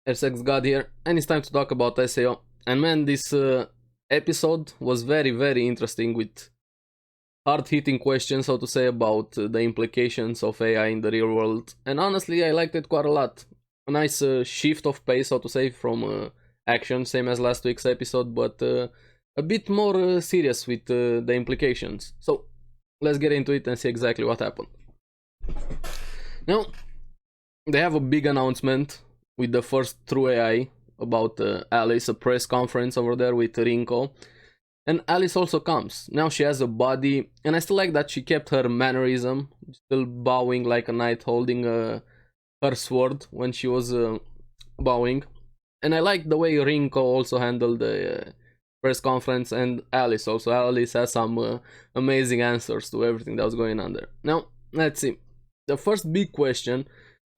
ARESxGOD here, and it's time to talk about SAO. And man, this episode was very interesting with hard-hitting questions, so to say, about the implications of AI in the real world. And honestly, I liked it quite a lot. A nice shift of pace, so to say, from action, same as last week's episode, but a bit more serious with the implications. So let's get into it and see exactly what happened. Now, they have a big announcement with the first true AI about Alice, a press conference over there with Rinko. And Alice also comes. Now she has a body, and I still like that she kept her mannerism, still bowing like a knight holding her sword when she was bowing. And I like the way Rinko also handled the press conference, and Alice also. Alice has some amazing answers to everything that was going on there. Now, let's see. The first big question,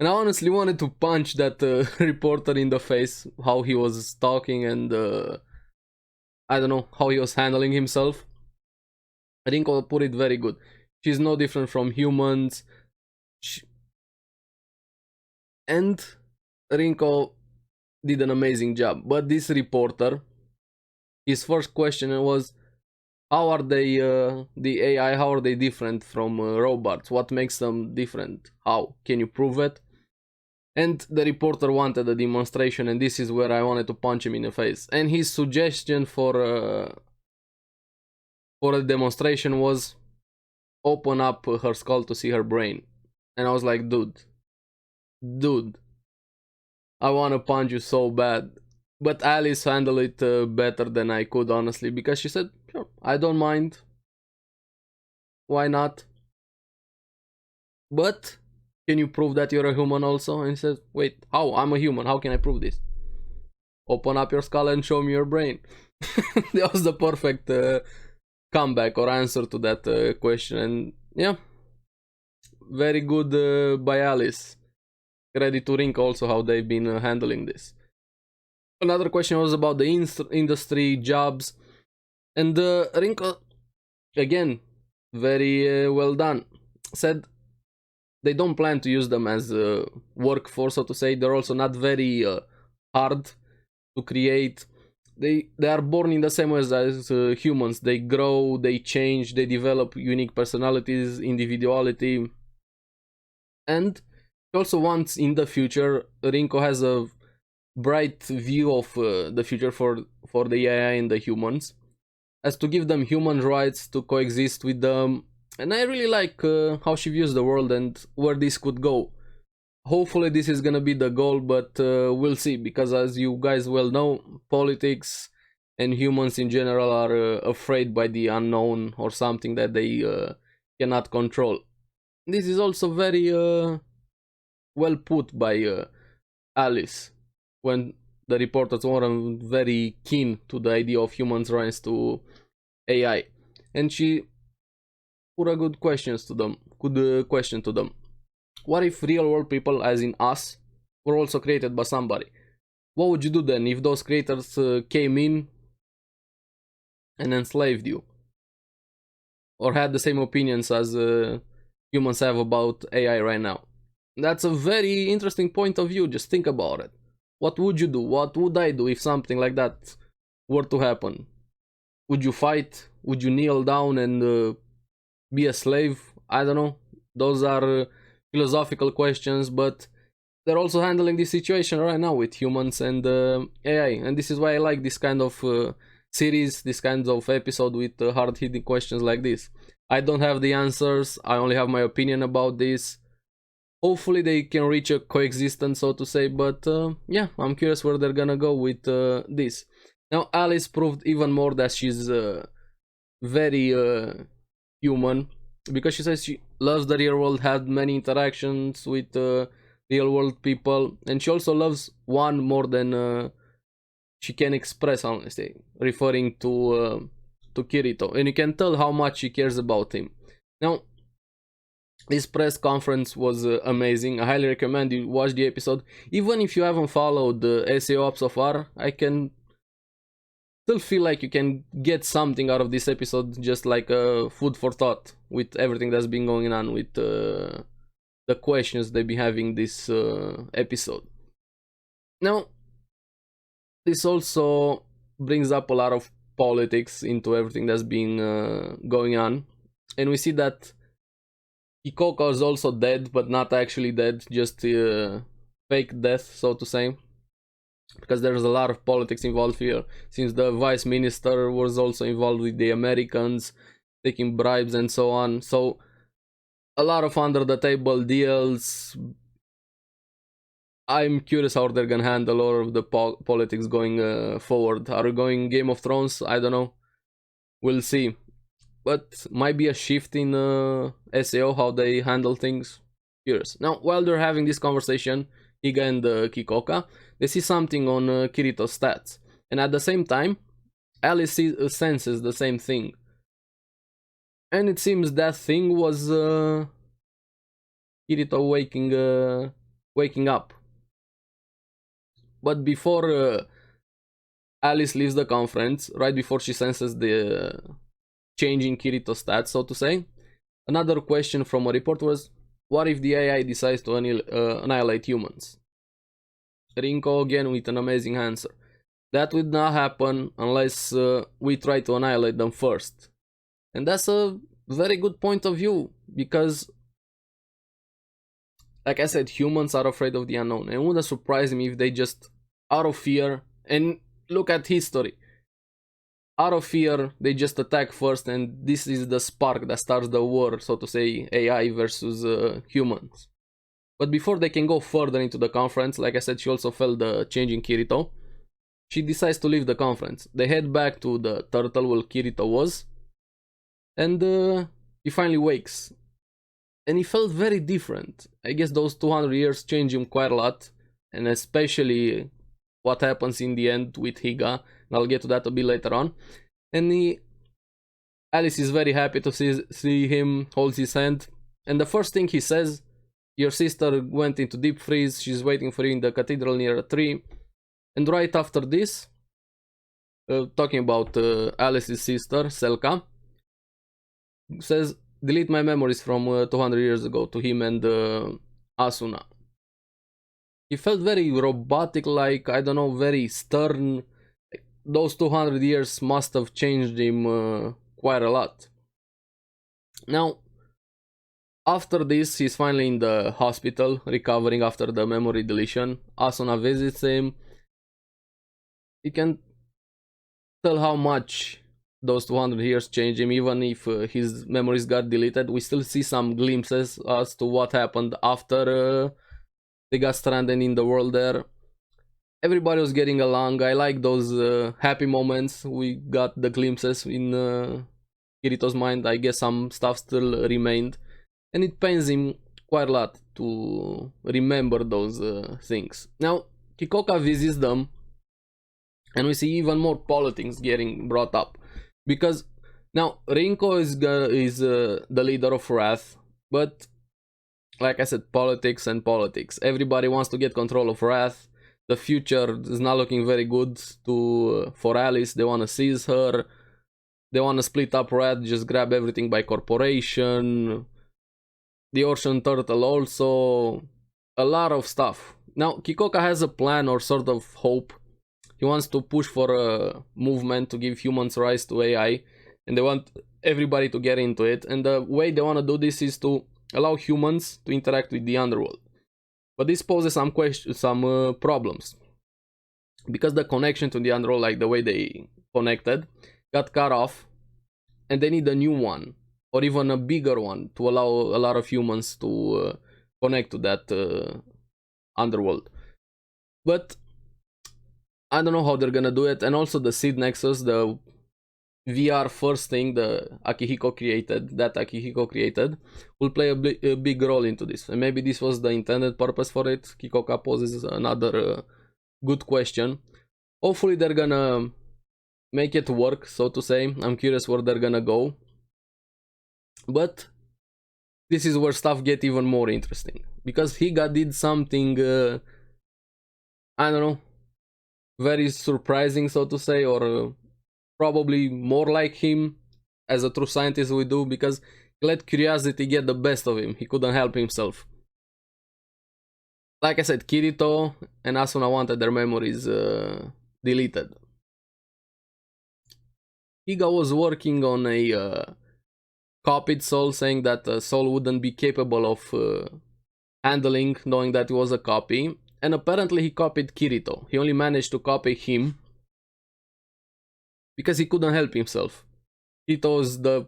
and I honestly wanted to punch that reporter in the face, how he was talking and I don't know, how he was handling himself. Rinko put it very good. She's no different from humans. And Rinko did an amazing job. But this reporter, his first question was, how are they, the AI, how are they different from robots? What makes them different? How? Can you prove it? And the reporter wanted a demonstration, and this is where I wanted to punch him in the face. And his suggestion for a demonstration was open up her skull to see her brain. And I was like, dude, I want to punch you so bad. But Alice handled it better than I could, honestly, because she said, sure, I don't mind. Why not? But can you prove that you're a human also? And he says, wait, how? I'm a human. How can I prove this? Open up your skull and show me your brain. That was the perfect comeback or answer to that question. And yeah, very good by Alice. Credit to Rinko also how they've been handling this. Another question was about the industry, jobs. And Rinko, again, very well done. Said they don't plan to use them as a workforce, so to say. They're also not very hard to create. They are born in the same way as humans. They grow, they change, they develop unique personalities, individuality. And he also wants in the future, Rinko has a bright view of the future for the AI and the humans, as to give them human rights to coexist with them. And I really like how she views the world and where this could go. Hopefully this is gonna be the goal, but we'll see, because as you guys well know, politics and humans in general are afraid by the unknown or something that they cannot control. This is also very well put by Alice, when the reporters were very keen to the idea of humans' rights to AI. And she put a good question to them. What if real world people, as in us, were also created by somebody? What would you do then if those creators came in and enslaved you? Or had the same opinions as humans have about AI right now? That's a very interesting point of view, just think about it. What would you do? What would I do if something like that were to happen? Would you fight? Would you kneel down and be a slave? I don't know. Those are philosophical questions, but they're also handling this situation right now with humans and AI. And this is why I like this kind of series, this kind of episode with hard-hitting questions like this. I don't have the answers. I only have my opinion about this. Hopefully they can reach a coexistence, so to say, but yeah, I'm curious where they're gonna go with this. Now, Alice proved even more that she's very human, because she says she loves the real world, had many interactions with real world people, and she also loves one more than she can express, honestly, referring to Kirito, and you can tell how much she cares about him. Now, this press conference was amazing. I highly recommend you watch the episode. Even if you haven't followed the SAO up so far, I can still feel like you can get something out of this episode, just like food for thought with everything that's been going on with the questions they've been having this episode. Now, this also brings up a lot of politics into everything that's been going on, and we see that Kikoka is also dead, but not actually dead, just fake death, so to say, because there's a lot of politics involved here, since the vice minister was also involved with the Americans, taking bribes and so on. So a lot of under the table deals. I'm curious how they're gonna handle all of the politics going forward. Are we going Game of Thrones? I don't know. We'll see. But might be a shift in SAO, how they handle things. Curious. Now, while they're having this conversation, Higa and Kikoka, they see something on Kirito's stats. And at the same time, Alice senses the same thing. And it seems that thing was Kirito waking up. But before Alice leaves the conference, right before she senses the change in Kirito's stats, so to say, another question from a report was, what if the AI decides to annihilate humans? Rinko again with an amazing answer. That would not happen unless we try to annihilate them first. And that's a very good point of view, because like I said, humans are afraid of the unknown, and it wouldn't surprise me if they just, out of fear, and look at history, out of fear, they just attack first, and this is the spark that starts the war, so to say, AI versus humans. But before they can go further into the conference, like I said, she also felt the change in Kirito. She decides to leave the conference. They head back to the turtle where Kirito was, and he finally wakes. And he felt very different. I guess those 200 years changed him quite a lot, and especially what happens in the end with Higa, and I'll get to that a bit later on. And Alice is very happy to see him, holds his hand, and the first thing he says, your sister went into deep freeze, she's waiting for you in the cathedral near a tree. And right after this, talking about Alice's sister, Selka, says, delete my memories from 200 years ago to him and Asuna. He felt very robotic, like, I don't know, very stern. Those 200 years must have changed him quite a lot. Now, after this, he's finally in the hospital, recovering after the memory deletion. Asuna visits him. You can tell how much those 200 years changed him, even if his memories got deleted. We still see some glimpses as to what happened after they got stranded in the world there. Everybody was getting along. I like those happy moments. We got the glimpses in Kirito's mind. I guess some stuff still remained, and it pains him quite a lot to remember those things. Now, Kikoka visits them, and we see even more politics getting brought up. Because now Rinko is the leader of Wrath, but like I said, politics and politics. Everybody wants to get control of Wrath. The future is not looking very good for Alice. They want to seize her. They want to split up Wrath, just grab everything by corporation. The Ocean Turtle also. A lot of stuff. Now, Kikoka has a plan or sort of hope. He wants to push for a movement to give humans rise to AI, and they want everybody to get into it. And the way they want to do this is to allow humans to interact with the Underworld. But this poses some problems, because the connection to the Underworld, like the way they connected, got cut off, and they need a new one, or even a bigger one, to allow a lot of humans to connect to that Underworld. But I don't know how they're gonna do it. And also the Seed Nexus, the VR first thing Akihiko created, will play a big role into this. And maybe this was the intended purpose for it. Kikoka poses another good question. Hopefully they're gonna make it work, so to say. I'm curious where they're gonna go. But this is where stuff get even more interesting, because Higa did something, I don't know, very surprising, so to say, or probably more like him as a true scientist would do, because he let curiosity get the best of him. He couldn't help himself. Like I said, Kirito and Asuna wanted their memories deleted. Higa was working on a copied soul, saying that a soul wouldn't be capable of handling, knowing that it was a copy. And apparently he copied Kirito. He only managed to copy him because he couldn't help himself. Kirito is the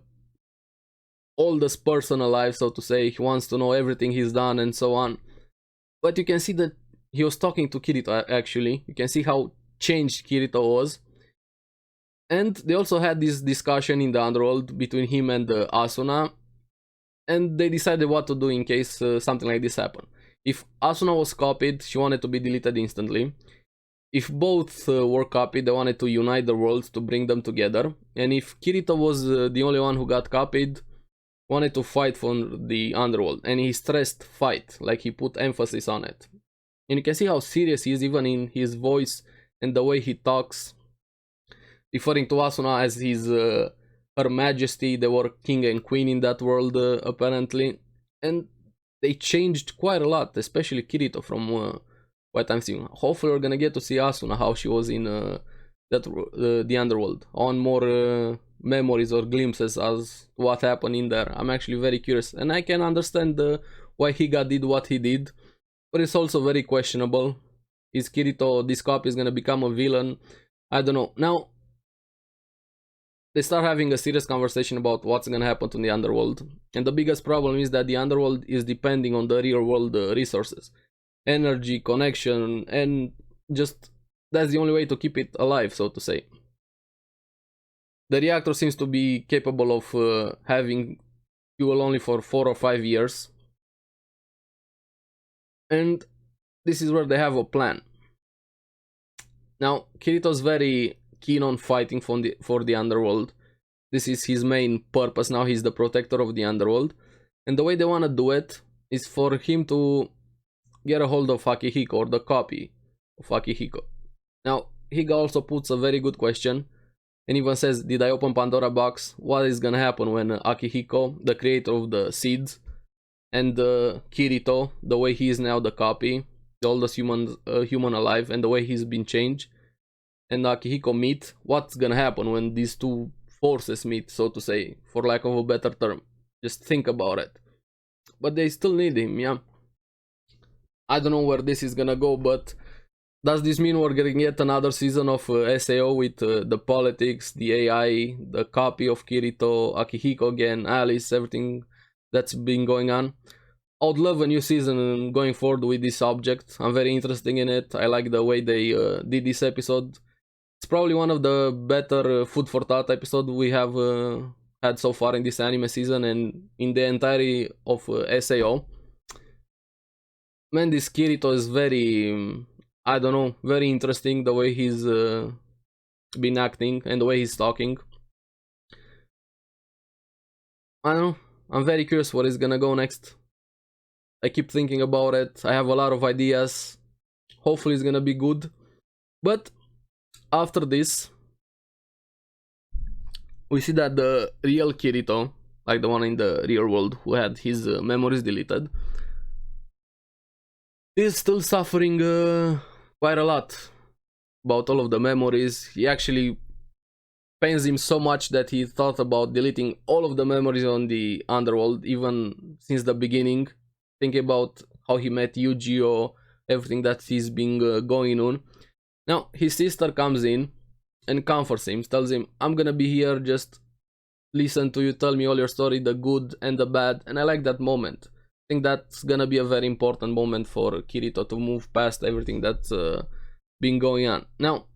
oldest person alive, so to say. He wants to know everything he's done and so on. But you can see that he was talking to Kirito, actually. You can see how changed Kirito was. And they also had this discussion in the Underworld between him and Asuna. And they decided what to do in case something like this happened. If Asuna was copied, she wanted to be deleted instantly. If both were copied, they wanted to unite the worlds to bring them together. And if Kirito was the only one who got copied, wanted to fight for the Underworld. And he stressed fight, like he put emphasis on it. And you can see how serious he is even in his voice and the way he talks, referring to Asuna as his Her Majesty. They were king and queen in that world, apparently. And they changed quite a lot, especially Kirito, from what I'm seeing. Hopefully we're gonna get to see Asuna, how she was in the Underworld, on more memories or glimpses as what happened in there. I'm actually very curious, and I can understand why Higa did what he did, but it's also very questionable. Is Kirito, this copy, is gonna become a villain? I don't know. Now they start having a serious conversation about what's gonna happen to the Underworld, and the biggest problem is that the Underworld is depending on the real world resources, energy, connection, and just that's the only way to keep it alive, so to say. The reactor seems to be capable of having fuel only for 4 or 5 years, and this is where they have a plan. Now Kirito's very keen on fighting for the Underworld. This is his main purpose now. He's the protector of the Underworld, and the way they want to do it is for him to get a hold of Akihiko, or the copy of Akihiko. Now Higa also puts a very good question and even says, did I open Pandora box? What is gonna happen when Akihiko, the creator of the seeds, and Kirito, the way he is now the copy, the oldest human alive, and the way he's been changed, and Akihiko meet, what's gonna happen when these two forces meet, so to say, for lack of a better term? Just think about it. But they still need him, yeah. I don't know where this is gonna go, but does this mean we're getting yet another season of SAO with the politics, the AI, the copy of Kirito, Akihiko again, Alice, everything that's been going on? I would love a new season going forward with this subject. I'm very interested in it. I like the way they did this episode. It's probably one of the better food for thought episodes we have had so far in this anime season and in the entirety of SAO. Man, this Kirito is very, I don't know, very interesting, the way he's been acting and the way he's talking. I don't know, I'm very curious what is gonna go next. I keep thinking about it. I have a lot of ideas. Hopefully it's gonna be good. But after this, we see that the real Kirito, like the one in the real world who had his memories deleted, is still suffering quite a lot about all of the memories. He actually pains him so much that he thought about deleting all of the memories on the Underworld, even since the beginning, thinking about how he met Yu-Gi-Oh, everything that he's been going on. Now his sister comes in and comforts him, tells him, I'm gonna be here, just listen to you, tell me all your story, the good and the bad. And I like that moment. I think that's gonna be a very important moment for Kirito to move past everything that's been going on. Now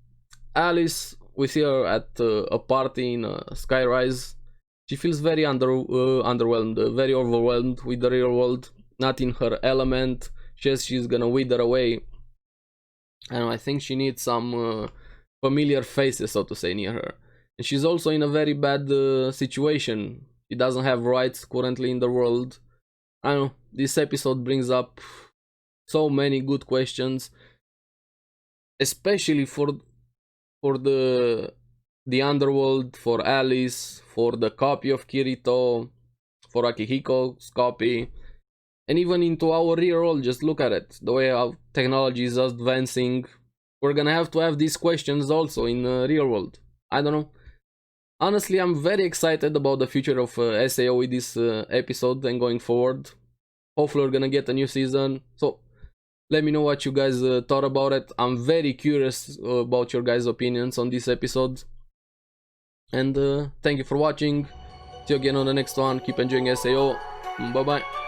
Alice, we see her at a party in Skyrise. She feels very underwhelmed, very overwhelmed with the real world, not in her element. She says she's gonna wither away. And I think she needs some familiar faces, so to say, near her. And she's also in a very bad situation. She doesn't have rights currently in the world. I don't know, this episode brings up so many good questions, especially for the Underworld, for Alice, for the copy of Kirito, for Akihiko's copy, and even into our real world. Just look at it, the way our technology is advancing. we're gonna have to have these questions also in real world. I don't know. Honestly, I'm very excited about the future of SAO with this episode and going forward. Hopefully we're gonna get a new season. So let me know what you guys thought about it. I'm very curious about your guys' opinions on this episode. And thank you for watching. See you again on the next one. Keep enjoying SAO. Bye bye.